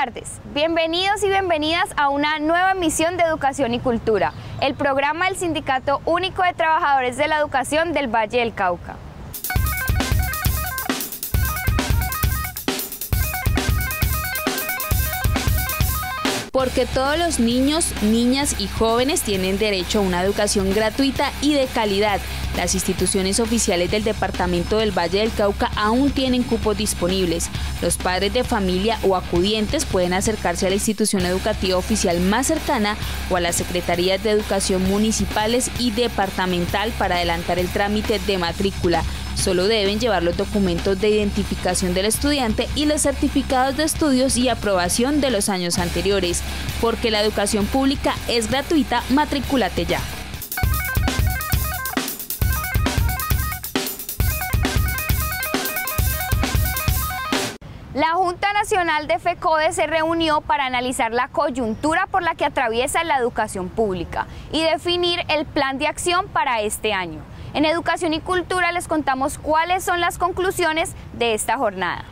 tardes, bienvenidos y bienvenidas a una nueva emisión de Educación y Cultura, el programa del Sindicato Único de Trabajadores de la Educación del Valle del Cauca. Porque todos los niños, niñas y jóvenes tienen derecho a una educación gratuita y de calidad. Las instituciones oficiales del departamento del Valle del Cauca aún tienen cupos disponibles. Los padres de familia o acudientes pueden acercarse a la institución educativa oficial más cercana o a las secretarías de educación municipales y departamental para adelantar el trámite de matrícula. Solo deben llevar los documentos de identificación del estudiante y los certificados de estudios y aprobación de los años anteriores. Porque la educación pública es gratuita, matricúlate ya. La Junta Nacional de FECODE se reunió para analizar la coyuntura por la que atraviesa la educación pública y definir el plan de acción para este año. En Educación y Cultura les contamos cuáles son las conclusiones de esta jornada.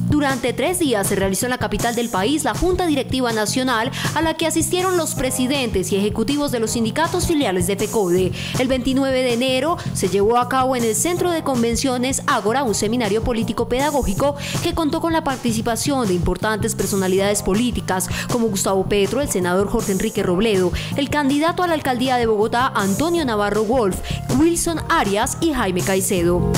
Durante 3 días se realizó en la capital del país la Junta Directiva Nacional, a la que asistieron los presidentes y ejecutivos de los sindicatos filiales de FECODE. El 29 de enero se llevó a cabo en el Centro de Convenciones Ágora un seminario político-pedagógico que contó con la participación de importantes personalidades políticas como Gustavo Petro, el senador Jorge Enrique Robledo, el candidato a la alcaldía de Bogotá Antonio Navarro Wolf, Wilson Arias y Jaime Caicedo.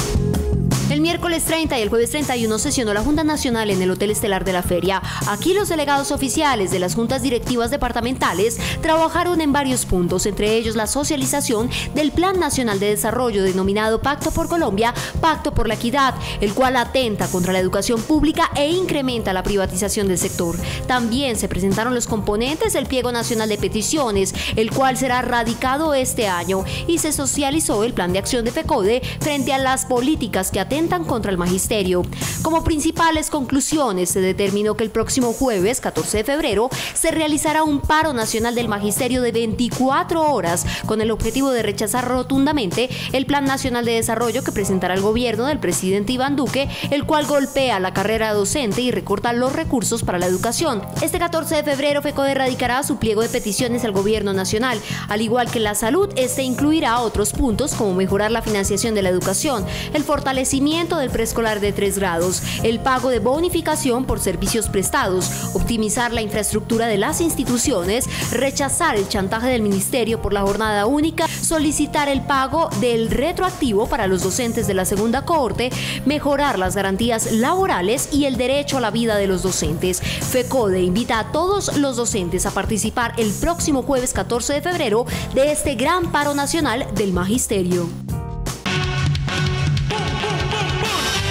El miércoles 30 y el jueves 31 sesionó la Junta Nacional en el Hotel Estelar de la Feria. Aquí los delegados oficiales de las juntas directivas departamentales trabajaron en varios puntos, entre ellos la socialización del Plan Nacional de Desarrollo denominado Pacto por Colombia, Pacto por la Equidad, el cual atenta contra la educación pública e incrementa la privatización del sector. También se presentaron los componentes del Pliego Nacional de Peticiones, el cual será radicado este año, y se socializó el plan de acción de FECODE frente a las políticas que atentan contra el magisterio. Como principales conclusiones, se determinó que el próximo jueves, 14 de febrero, se realizará un paro nacional del magisterio de 24 horas con el objetivo de rechazar rotundamente el Plan Nacional de Desarrollo que presentará el gobierno del presidente Iván Duque, el cual golpea la carrera docente y recorta los recursos para la educación. Este 14 de febrero, FECODE radicará su pliego de peticiones al gobierno nacional. Al igual que la salud, este incluirá otros puntos como mejorar la financiación de la educación, el fortalecimiento del preescolar de 3 grados, el pago de bonificación por servicios prestados, optimizar la infraestructura de las instituciones, rechazar el chantaje del ministerio por la jornada única, solicitar el pago del retroactivo para los docentes de la segunda cohorte, mejorar las garantías laborales y el derecho a la vida de los docentes. FECODE invita a todos los docentes a participar el próximo jueves 14 de febrero de este gran paro nacional del magisterio.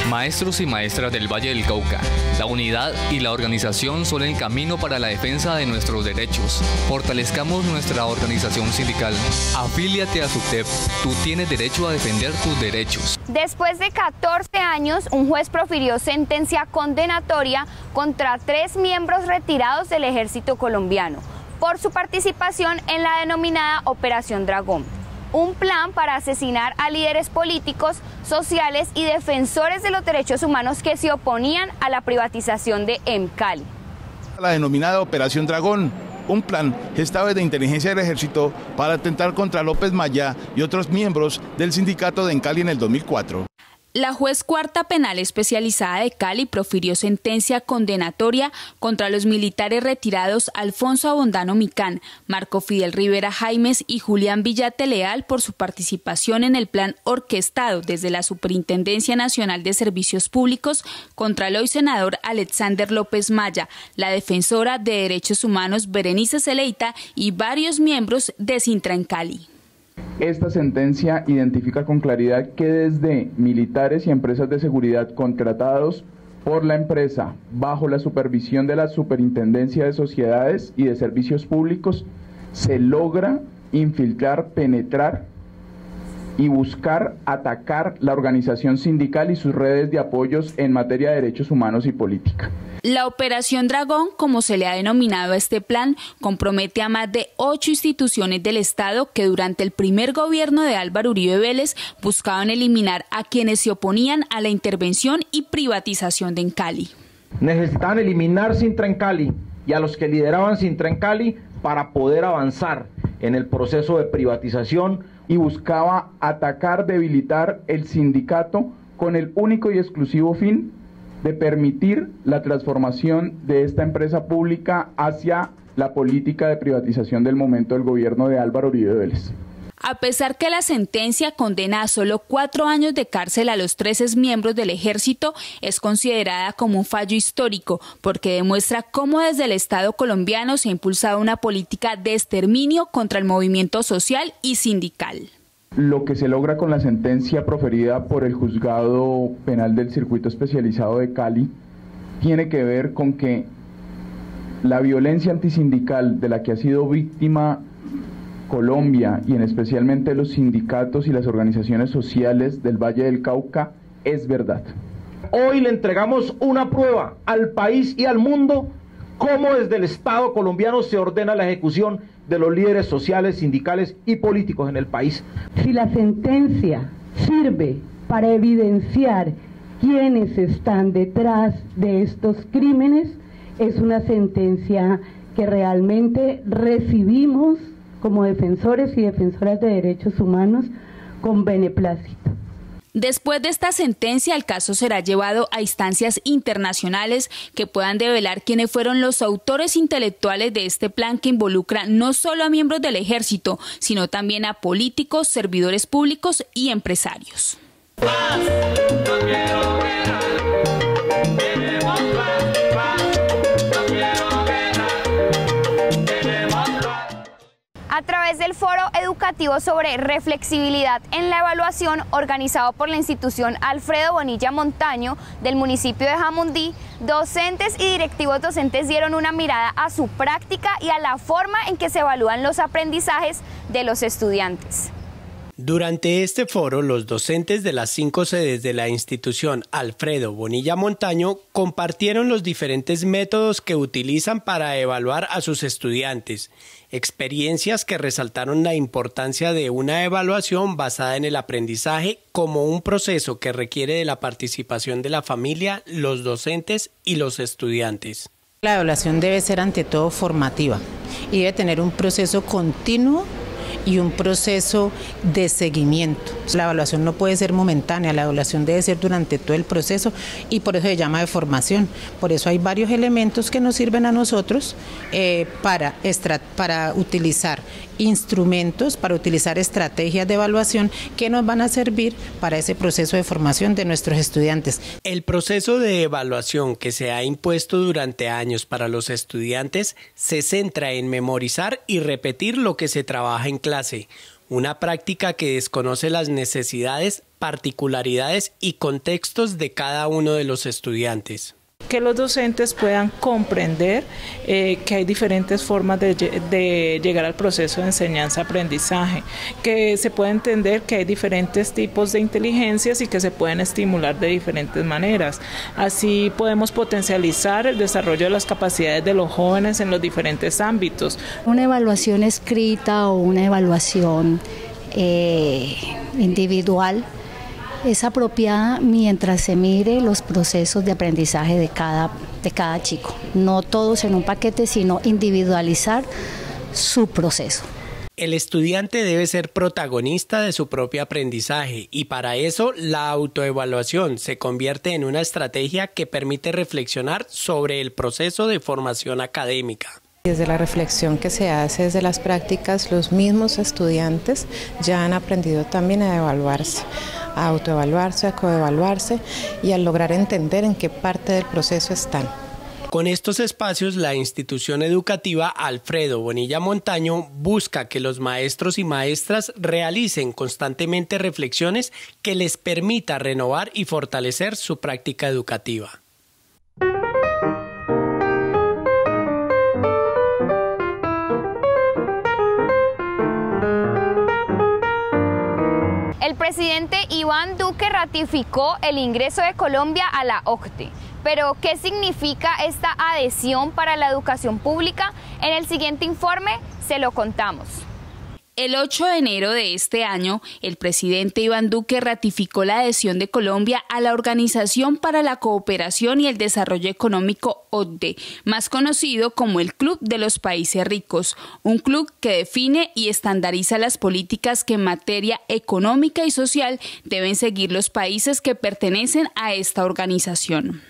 Maestros y maestras del Valle del Cauca, la unidad y la organización son el camino para la defensa de nuestros derechos. Fortalezcamos nuestra organización sindical. Afíliate a SUTEP. Tú tienes derecho a defender tus derechos. Después de 14 años, un juez profirió sentencia condenatoria contra 3 miembros retirados del ejército colombiano por su participación en la denominada Operación Dragón. Un plan para asesinar a líderes políticos, sociales y defensores de los derechos humanos que se oponían a la privatización de EMCALI. La denominada Operación Dragón, un plan gestado desde inteligencia del ejército para atentar contra López Maya y otros miembros del sindicato de EMCALI en el 2004. La juez cuarta penal especializada de Cali profirió sentencia condenatoria contra los militares retirados Alfonso Abondano Micán, Marco Fidel Rivera Jaimes y Julián Villate Leal por su participación en el plan orquestado desde la Superintendencia Nacional de Servicios Públicos contra el hoy senador Alexander López Maya, la defensora de derechos humanos Berenice Zeleita y varios miembros de Sintra en Cali. Esta sentencia identifica con claridad que desde militares y empresas de seguridad contratados por la empresa bajo la supervisión de la Superintendencia de Sociedades y de Servicios Públicos se logra infiltrar, penetrar y buscar atacar la organización sindical y sus redes de apoyos en materia de derechos humanos y política. La Operación Dragón, como se le ha denominado a este plan, compromete a más de 8 instituciones del Estado que durante el primer gobierno de Álvaro Uribe Vélez buscaban eliminar a quienes se oponían a la intervención y privatización de EMCALI. Necesitaban eliminar Sintra en Cali y a los que lideraban Sintra en Cali para poder avanzar en el proceso de privatización. Y buscaba atacar, debilitar el sindicato con el único y exclusivo fin de permitir la transformación de esta empresa pública hacia la política de privatización del momento del gobierno de Álvaro Uribe Vélez. A pesar que la sentencia condena a solo 4 años de cárcel a los 13 miembros del ejército, es considerada como un fallo histórico porque demuestra cómo desde el Estado colombiano se ha impulsado una política de exterminio contra el movimiento social y sindical. Lo que se logra con la sentencia proferida por el Juzgado Penal del Circuito Especializado de Cali tiene que ver con que la violencia antisindical de la que ha sido víctima Colombia y en especialmente los sindicatos y las organizaciones sociales del Valle del Cauca es verdad. Hoy le entregamos una prueba al país y al mundo cómo desde el Estado colombiano se ordena la ejecución de los líderes sociales, sindicales y políticos en el país. Si la sentencia sirve para evidenciar quiénes están detrás de estos crímenes, es una sentencia que realmente recibimos como defensores y defensoras de derechos humanos con beneplácito. Después de esta sentencia, el caso será llevado a instancias internacionales que puedan develar quiénes fueron los autores intelectuales de este plan que involucra no solo a miembros del ejército, sino también a políticos, servidores públicos y empresarios. A través del Foro Educativo sobre Reflexibilidad en la Evaluación, organizado por la institución Alfredo Bonilla Montaño del municipio de Jamundí, docentes y directivos docentes dieron una mirada a su práctica y a la forma en que se evalúan los aprendizajes de los estudiantes. Durante este foro, los docentes de las 5 sedes de la institución Alfredo Bonilla Montaño compartieron los diferentes métodos que utilizan para evaluar a sus estudiantes, experiencias que resaltaron la importancia de una evaluación basada en el aprendizaje como un proceso que requiere de la participación de la familia, los docentes y los estudiantes. La evaluación debe ser ante todo formativa y debe tener un proceso continuo y un proceso de seguimiento. La evaluación no puede ser momentánea, la evaluación debe ser durante todo el proceso y por eso se llama de formación. Por eso hay varios elementos que nos sirven a nosotros para utilizar instrumentos, para utilizar estrategias de evaluación que nos van a servir para ese proceso de formación de nuestros estudiantes. El proceso de evaluación que se ha impuesto durante años para los estudiantes se centra en memorizar y repetir lo que se trabaja en clase, una práctica que desconoce las necesidades, particularidades y contextos de cada uno de los estudiantes. Que los docentes puedan comprender que hay diferentes formas de llegar al proceso de enseñanza-aprendizaje, que se puede entender que hay diferentes tipos de inteligencias y que se pueden estimular de diferentes maneras. Así podemos potencializar el desarrollo de las capacidades de los jóvenes en los diferentes ámbitos. Una evaluación escrita o una evaluación individual es apropiada mientras se mire los procesos de aprendizaje de cada chico. No todos en un paquete, sino individualizar su proceso. El estudiante debe ser protagonista de su propio aprendizaje y para eso la autoevaluación se convierte en una estrategia que permite reflexionar sobre el proceso de formación académica. Desde la reflexión que se hace desde las prácticas, los mismos estudiantes ya han aprendido también a evaluarse, a autoevaluarse, a coevaluarse y a lograr entender en qué parte del proceso están. Con estos espacios, la institución educativa Alfredo Bonilla Montaño busca que los maestros y maestras realicen constantemente reflexiones que les permita renovar y fortalecer su práctica educativa. El presidente Iván Duque ratificó el ingreso de Colombia a la OCDE. Pero, ¿qué significa esta adhesión para la educación pública? En el siguiente informe se lo contamos. El 8 de enero de este año, el presidente Iván Duque ratificó la adhesión de Colombia a la Organización para la Cooperación y el Desarrollo Económico OCDE, más conocido como el Club de los Países Ricos, un club que define y estandariza las políticas que en materia económica y social deben seguir los países que pertenecen a esta organización.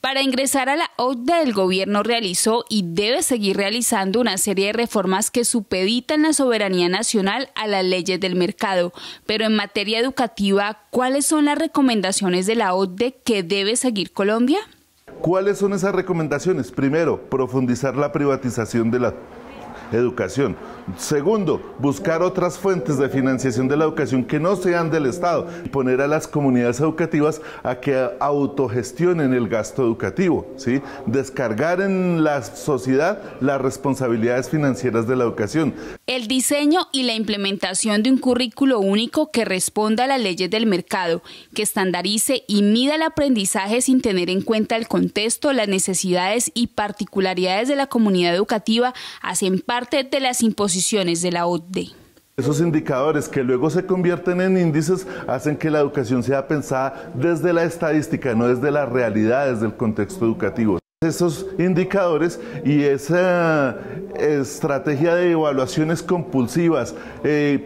Para ingresar a la OCDE, el gobierno realizó y debe seguir realizando una serie de reformas que supeditan la soberanía nacional a las leyes del mercado. Pero en materia educativa, ¿cuáles son las recomendaciones de la OCDE que debe seguir Colombia? ¿Cuáles son esas recomendaciones? Primero, profundizar la privatización de la educación. Segundo, buscar otras fuentes de financiación de la educación que no sean del Estado y poner a las comunidades educativas a que autogestionen el gasto educativo, ¿sí? Descargar en la sociedad las responsabilidades financieras de la educación. El diseño y la implementación de un currículo único que responda a las leyes del mercado, que estandarice y mida el aprendizaje sin tener en cuenta el contexto, las necesidades y particularidades de la comunidad educativa, hacen parte de las imposiciones de la OCDE. Esos indicadores que luego se convierten en índices hacen que la educación sea pensada desde la estadística, no desde las realidades del contexto educativo. Esos indicadores y esa estrategia de evaluaciones compulsivas,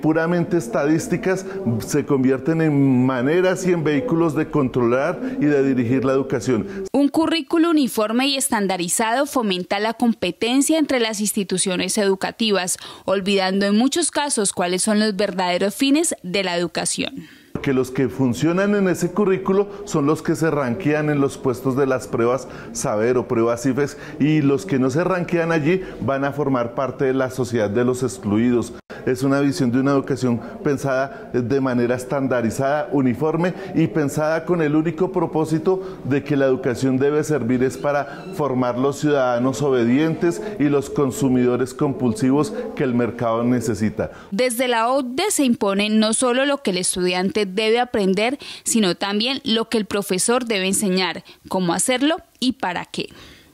puramente estadísticas, se convierten en maneras y en vehículos de controlar y de dirigir la educación. Un currículo uniforme y estandarizado fomenta la competencia entre las instituciones educativas, olvidando en muchos casos cuáles son los verdaderos fines de la educación. Que los que funcionan en ese currículo son los que se ranquean en los puestos de las pruebas Saber o pruebas IFES, y los que no se ranquean allí van a formar parte de la sociedad de los excluidos. Es una visión de una educación pensada de manera estandarizada, uniforme y pensada con el único propósito de que la educación debe servir es para formar los ciudadanos obedientes y los consumidores compulsivos que el mercado necesita. Desde la OCDE se impone no solo lo que el estudiante debe aprender, sino también lo que el profesor debe enseñar, cómo hacerlo y para qué.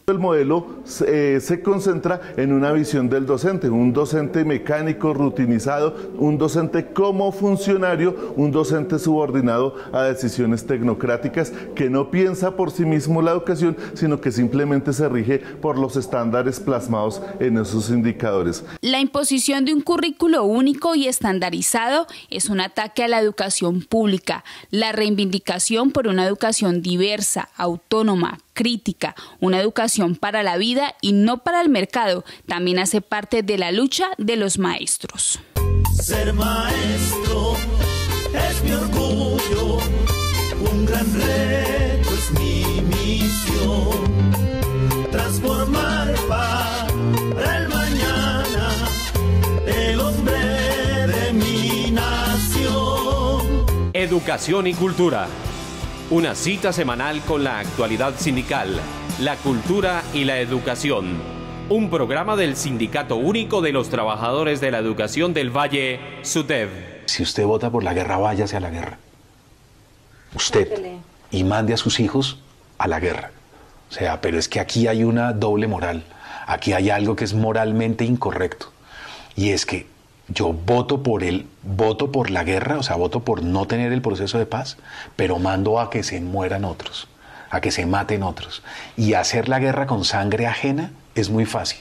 El modelo se concentra en una visión del docente, un docente mecánico, rutinizado, un docente como funcionario, un docente subordinado a decisiones tecnocráticas que no piensa por sí mismo la educación, sino que simplemente se rige por los estándares plasmados en esos indicadores. La imposición de un currículo único y estandarizado es un ataque a la educación pública, la reivindicación por una educación diversa, autónoma, crítica, una educación para la vida y no para el mercado, también hace parte de la lucha de los maestros. Ser maestro es mi orgullo, un gran reto es mi misión, transformar para el mañana el hombre de mi nación. Educación y cultura. Una cita semanal con la actualidad sindical, la cultura y la educación. Un programa del Sindicato Único de los Trabajadores de la Educación del Valle, SUTEV. Si usted vota por la guerra, váyase a la guerra. Usted. Y mande a sus hijos a la guerra. O sea, pero es que aquí hay una doble moral. Aquí hay algo que es moralmente incorrecto. Y es que yo voto por la guerra, o sea, voto por no tener el proceso de paz, pero mando a que se mueran otros, a que se maten otros. Y hacer la guerra con sangre ajena es muy fácil.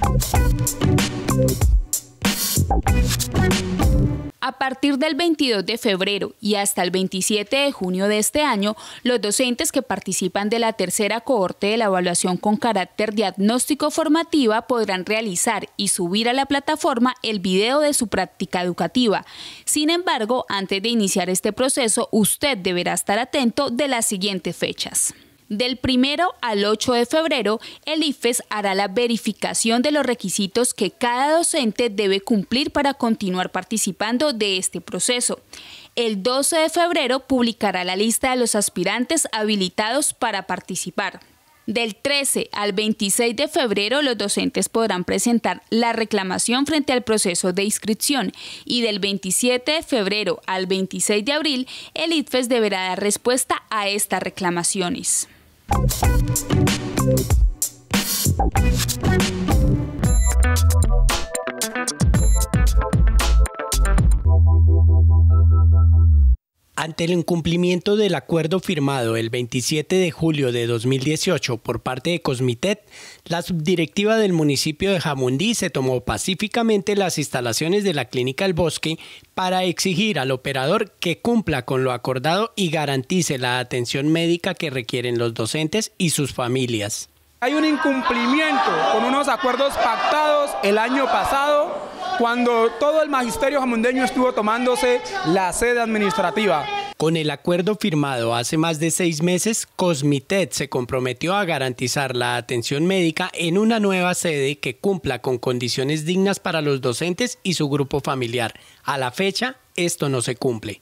A partir del 22 de febrero y hasta el 27 de junio de este año, los docentes que participan de la tercera cohorte de la evaluación con carácter diagnóstico formativa podrán realizar y subir a la plataforma el video de su práctica educativa. Sin embargo, antes de iniciar este proceso, usted deberá estar atento de las siguientes fechas. Del 1 al 8 de febrero, el IFES hará la verificación de los requisitos que cada docente debe cumplir para continuar participando de este proceso. El 12 de febrero publicará la lista de los aspirantes habilitados para participar. Del 13 al 26 de febrero, los docentes podrán presentar la reclamación frente al proceso de inscripción y del 27 de febrero al 26 de abril, el IFES deberá dar respuesta a estas reclamaciones. Ante el incumplimiento del acuerdo firmado el 27 de julio de 2018 por parte de Cosmitet, la subdirectiva del municipio de Jamundí se tomó pacíficamente las instalaciones de la Clínica El Bosque para exigir al operador que cumpla con lo acordado y garantice la atención médica que requieren los docentes y sus familias. Hay un incumplimiento con unos acuerdos pactados el año pasado, cuando todo el magisterio jamundeño estuvo tomándose la sede administrativa. Con el acuerdo firmado hace más de 6 meses, Cosmitet se comprometió a garantizar la atención médica en una nueva sede que cumpla con condiciones dignas para los docentes y su grupo familiar. A la fecha, esto no se cumple.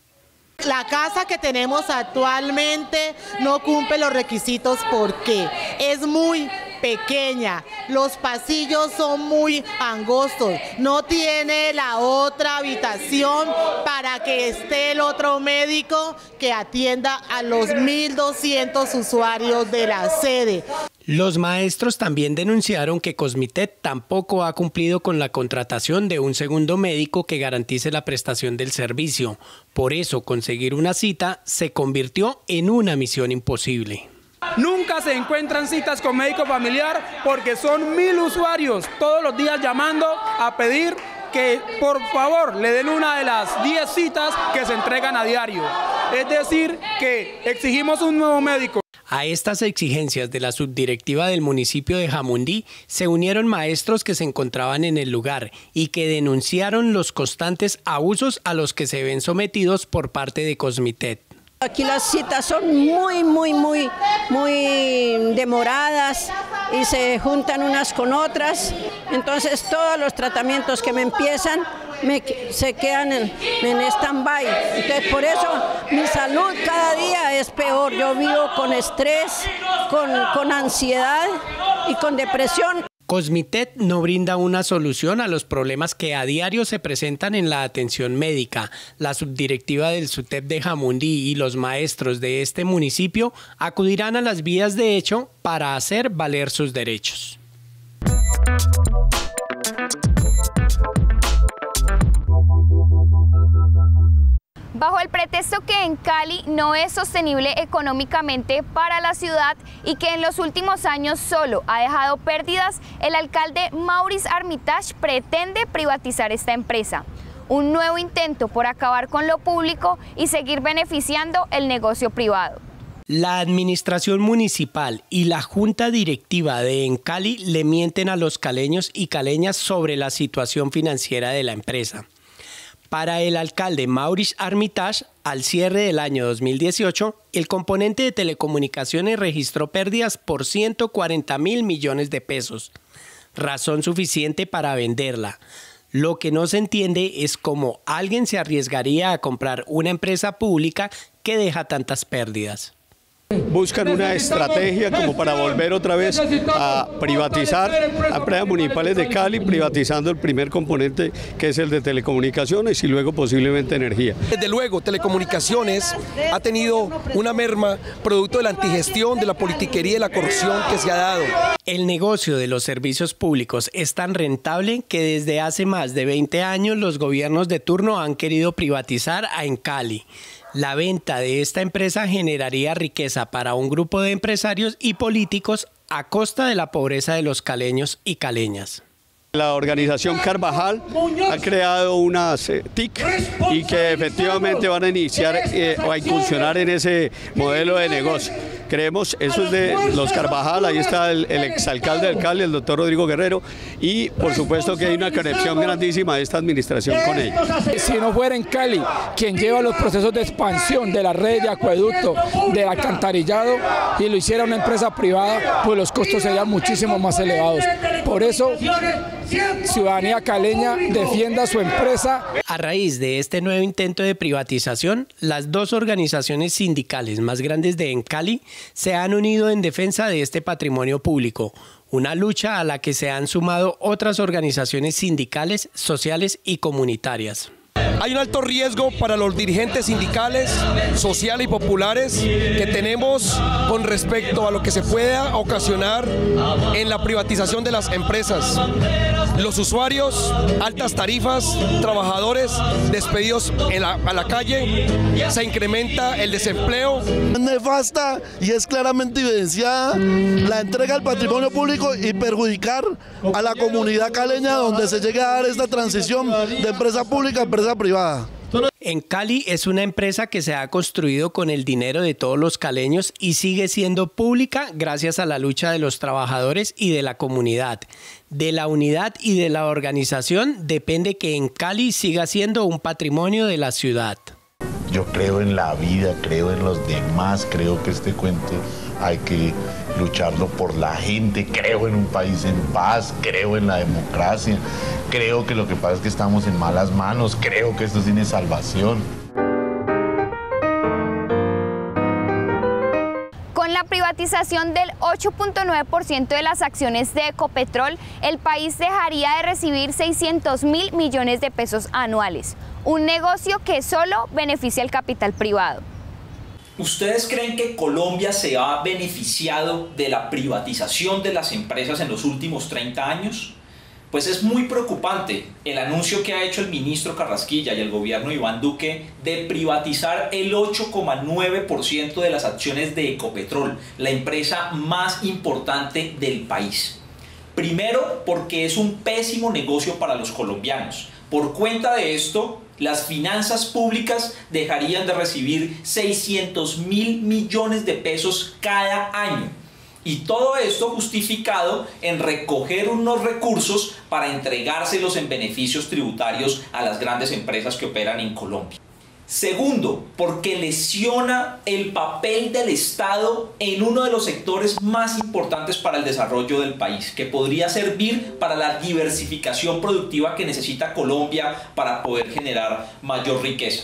La casa que tenemos actualmente no cumple los requisitos porque es muy pequeña, los pasillos son muy angostos, no tiene la otra habitación para que esté el otro médico que atienda a los 1.200 usuarios de la sede. Los maestros también denunciaron que Cosmitet tampoco ha cumplido con la contratación de un segundo médico que garantice la prestación del servicio. Por eso, conseguir una cita se convirtió en una misión imposible. Nunca se encuentran citas con médico familiar porque son 1.000 usuarios todos los días llamando a pedir que por favor le den una de las 10 citas que se entregan a diario. Es decir, que exigimos un nuevo médico. A estas exigencias de la subdirectiva del municipio de Jamundí se unieron maestros que se encontraban en el lugar y que denunciaron los constantes abusos a los que se ven sometidos por parte de Cosmitet. Aquí las citas son muy demoradas y se juntan unas con otras, entonces todos los tratamientos que me empiezan se quedan en stand-by. Entonces por eso mi salud cada día es peor. Yo vivo con estrés, con ansiedad y con depresión. Cosmitet no brinda una solución a los problemas que a diario se presentan en la atención médica. La subdirectiva del SUTEP de Jamundí y los maestros de este municipio acudirán a las vías de hecho para hacer valer sus derechos. Bajo el pretexto que en Cali no es sostenible económicamente para la ciudad y que en los últimos años solo ha dejado pérdidas, el alcalde Maurice Armitage pretende privatizar esta empresa. Un nuevo intento por acabar con lo público y seguir beneficiando el negocio privado. La administración municipal y la junta directiva de Encali le mienten a los caleños y caleñas sobre la situación financiera de la empresa. Para el alcalde Maurice Armitage, al cierre del año 2018, el componente de telecomunicaciones registró pérdidas por 140.000 millones de pesos, razón suficiente para venderla. Lo que no se entiende es cómo alguien se arriesgaría a comprar una empresa pública que deja tantas pérdidas. Buscan una estrategia como para volver otra vez a privatizar a empresas municipales de Cali, privatizando el primer componente que es el de telecomunicaciones y luego posiblemente energía. Desde luego, telecomunicaciones ha tenido una merma producto de la antigestión, de la politiquería y la corrupción que se ha dado. El negocio de los servicios públicos es tan rentable que desde hace más de 20 años los gobiernos de turno han querido privatizar a Encali. La venta de esta empresa generaría riqueza para un grupo de empresarios y políticos a costa de la pobreza de los caleños y caleñas. La organización Carvajal ha creado unas TIC y que efectivamente van a iniciar o a incursionar en ese modelo de negocio. Creemos, eso es de los Carvajal, ahí está el exalcalde del Cali, el doctor Rodrigo Guerrero, y por supuesto que hay una conexión grandísima de esta administración con ellos. Si no fuera en Cali quien lleva los procesos de expansión de la red de acueducto, de alcantarillado, y lo hiciera una empresa privada, pues los costos serían muchísimo más elevados. Por eso, ciudadanía caleña defienda su empresa. A raíz de este nuevo intento de privatización, las dos organizaciones sindicales más grandes de Encali se han unido en defensa de este patrimonio público, una lucha a la que se han sumado otras organizaciones sindicales, sociales y comunitarias. Hay un alto riesgo para los dirigentes sindicales, sociales y populares que tenemos con respecto a lo que se pueda ocasionar en la privatización de las empresas. los usuarios, altas tarifas, trabajadores despedidos a la calle, se incrementa el desempleo. Es nefasta y es claramente evidenciada la entrega al patrimonio público y perjudicar a la comunidad caleña donde se llegue a dar esta transición de empresa pública a empresa privada. En Cali es una empresa que se ha construido con el dinero de todos los caleños y sigue siendo pública gracias a la lucha de los trabajadores y de la comunidad. De la unidad y de la organización depende que en Cali siga siendo un patrimonio de la ciudad. Yo creo en la vida, creo en los demás, creo que este cuento hay que lucharlo por la gente, creo en un país en paz, creo en la democracia, creo que lo que pasa es que estamos en malas manos, creo que esto tiene salvación. Con la privatización del 8.9% de las acciones de Ecopetrol, el país dejaría de recibir 600.000 millones de pesos anuales, un negocio que solo beneficia al capital privado. ¿Ustedes creen que Colombia se ha beneficiado de la privatización de las empresas en los últimos 30 años? Pues es muy preocupante el anuncio que ha hecho el ministro Carrasquilla y el gobierno de Iván Duque de privatizar el 8,9% de las acciones de Ecopetrol, la empresa más importante del país. Primero, porque es un pésimo negocio para los colombianos. Por cuenta de esto, las finanzas públicas dejarían de recibir 600.000 millones de pesos cada año. Y todo esto justificado en recoger unos recursos para entregárselos en beneficios tributarios a las grandes empresas que operan en Colombia. Segundo, porque lesiona el papel del Estado en uno de los sectores más importantes para el desarrollo del país, que podría servir para la diversificación productiva que necesita Colombia para poder generar mayor riqueza.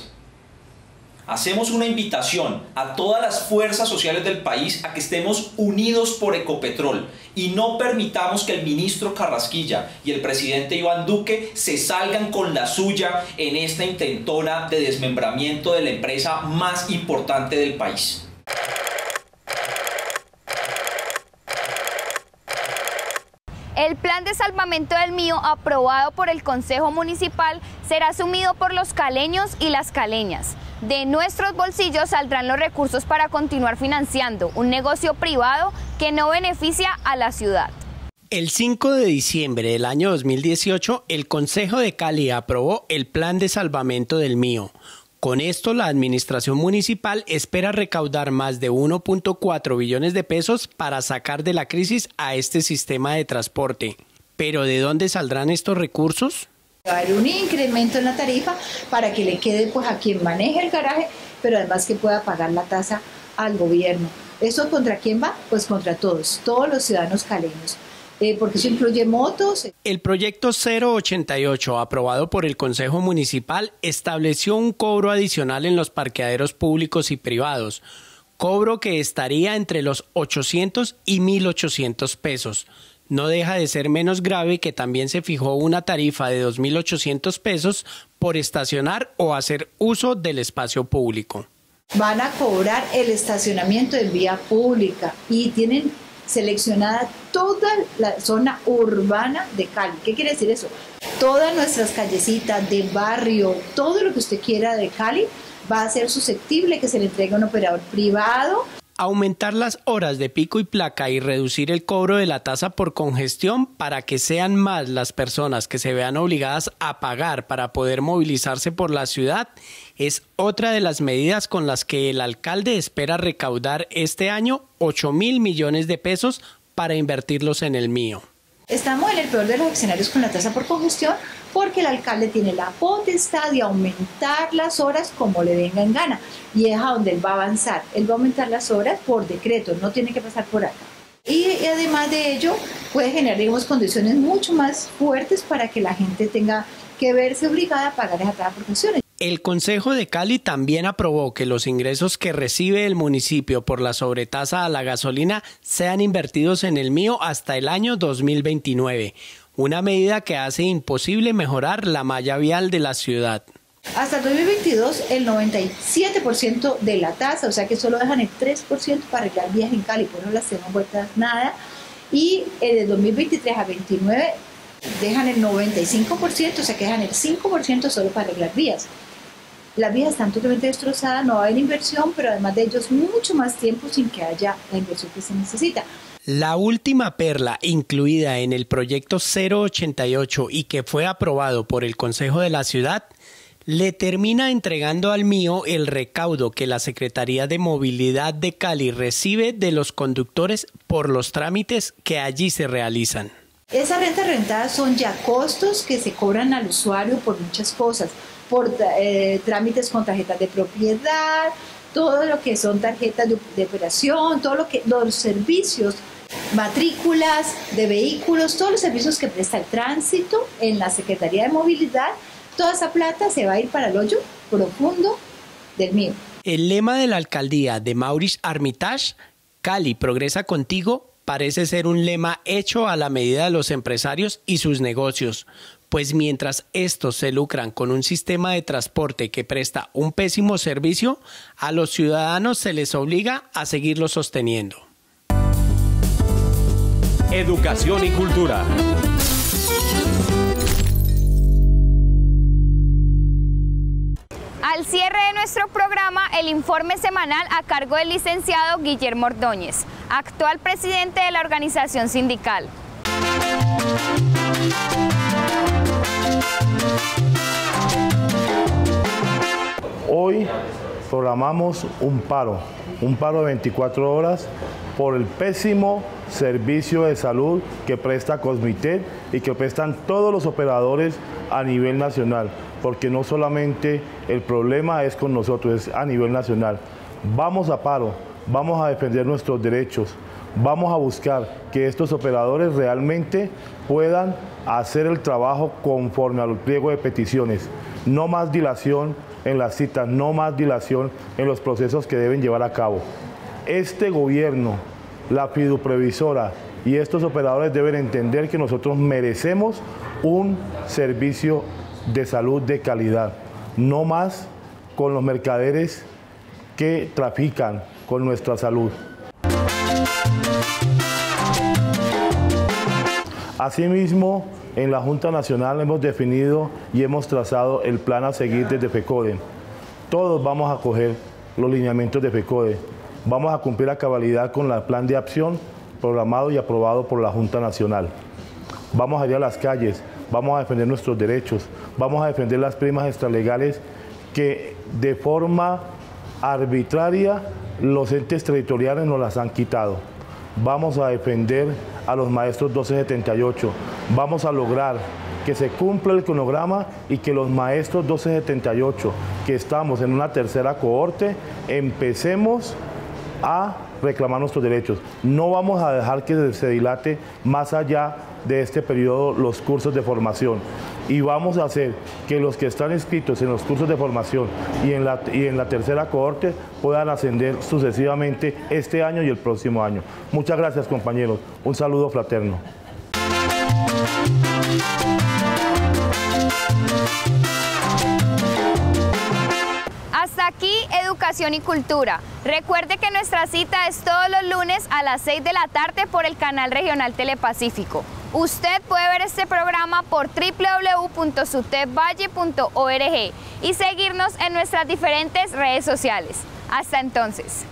Hacemos una invitación a todas las fuerzas sociales del país a que estemos unidos por Ecopetrol y no permitamos que el ministro Carrasquilla y el presidente Iván Duque se salgan con la suya en esta intentona de desmembramiento de la empresa más importante del país. El plan de salvamento del Mío, aprobado por el Consejo Municipal, será asumido por los caleños y las caleñas. De nuestros bolsillos saldrán los recursos para continuar financiando un negocio privado que no beneficia a la ciudad. El 5 de diciembre del año 2018, el Consejo de Cali aprobó el plan de salvamento del Mío. Con esto, la administración municipal espera recaudar más de 1.4 billones de pesos para sacar de la crisis a este sistema de transporte. ¿Pero de dónde saldrán estos recursos? Va a haber un incremento en la tarifa para que le quede pues a quien maneje el garaje, pero además que pueda pagar la tasa al gobierno. ¿Eso contra quién va? Pues contra todos los ciudadanos caleños. Porque eso incluye motos. El proyecto 088, aprobado por el Consejo Municipal, estableció un cobro adicional en los parqueaderos públicos y privados, cobro que estaría entre los 800 y 1.800 pesos. No deja de ser menos grave que también se fijó una tarifa de 2.800 pesos por estacionar o hacer uso del espacio público. Van a cobrar el estacionamiento en vía pública y tienen seleccionada toda la zona urbana de Cali. ¿Qué quiere decir eso? Todas nuestras callecitas de barrio, todo lo que usted quiera de Cali va a ser susceptible que se le entregue a un operador privado. Aumentar las horas de pico y placa y reducir el cobro de la tasa por congestión para que sean más las personas que se vean obligadas a pagar para poder movilizarse por la ciudad es otra de las medidas con las que el alcalde espera recaudar este año 8.000 millones de pesos para invertirlos en el Mío. Estamos en el peor de los escenarios con la tasa por congestión porque el alcalde tiene la potestad de aumentar las horas como le venga en gana y es a donde él va a avanzar. Él va a aumentar las horas por decreto, no tiene que pasar por acá. Y además de ello puede generar, digamos, condiciones mucho más fuertes para que la gente tenga que verse obligada a pagar esa tasa por congestión. El Consejo de Cali también aprobó que los ingresos que recibe el municipio por la sobretasa a la gasolina sean invertidos en el Mío hasta el año 2029, una medida que hace imposible mejorar la malla vial de la ciudad. Hasta el 2022 el 97% de la tasa, o sea que solo dejan el 3% para arreglar vías en Cali, pues no las tenemos vueltas nada, y de 2023 a 2029 Dejan el 95%, o sea que dejan el 5% solo para arreglar vías. Las vías están totalmente destrozadas, no va a haber inversión, pero además de ellos mucho más tiempo sin que haya la inversión que se necesita. La última perla incluida en el proyecto 088 y que fue aprobado por el Consejo de la Ciudad, le termina entregando al MIO el recaudo que la Secretaría de Movilidad de Cali recibe de los conductores por los trámites que allí se realizan. Esas rentas rentadas son ya costos que se cobran al usuario por muchas cosas, por trámites con tarjetas de propiedad, todo lo que son tarjetas de operación, los servicios, matrículas de vehículos, todos los servicios que presta el tránsito en la Secretaría de Movilidad. Toda esa plata se va a ir para el hoyo profundo del MIO. El lema de la alcaldía de Maurice Armitage, Cali progresa contigo, parece ser un lema hecho a la medida de los empresarios y sus negocios, pues mientras estos se lucran con un sistema de transporte que presta un pésimo servicio, a los ciudadanos se les obliga a seguirlo sosteniendo. Educación y cultura. Al cierre de nuestro programa, el informe semanal a cargo del licenciado Guillermo Ordóñez, actual presidente de la organización sindical. Hoy programamos un paro de 24 horas por el pésimo servicio de salud que presta Cosmitet y que prestan todos los operadores a nivel nacional, porque no solamente el problema es con nosotros, es a nivel nacional. Vamos a paro, vamos a defender nuestros derechos, vamos a buscar que estos operadores realmente puedan hacer el trabajo conforme al pliego de peticiones. No más dilación en las citas, no más dilación en los procesos que deben llevar a cabo. Este gobierno, la fiduprevisora y estos operadores deben entender que nosotros merecemos un servicio de salud de calidad, no más con los mercaderes que trafican con nuestra salud. Asimismo, en la Junta Nacional hemos definido y hemos trazado el plan a seguir desde FECODE. Todos vamos a coger los lineamientos de FECODE. Vamos a cumplir a cabalidad con el plan de acción programado y aprobado por la Junta Nacional. Vamos a ir a las calles, vamos a defender nuestros derechos, vamos a defender las primas extralegales que de forma arbitraria los entes territoriales nos las han quitado. Vamos a defender a los maestros 1278, vamos a lograr que se cumpla el cronograma y que los maestros 1278, que estamos en una tercera cohorte, empecemos a reclamar nuestros derechos. No vamos a dejar que se dilate más allá de este periodo los cursos de formación y vamos a hacer que los que están inscritos en los cursos de formación y en la tercera cohorte puedan ascender sucesivamente este año y el próximo año. Muchas gracias, compañeros. Un saludo fraterno. Hasta aquí Educación y Cultura. Recuerde que nuestra cita es todos los lunes a las 6 de la tarde por el canal regional Telepacífico. Usted puede ver este programa por www.sutebvalle.org y seguirnos en nuestras diferentes redes sociales. Hasta entonces.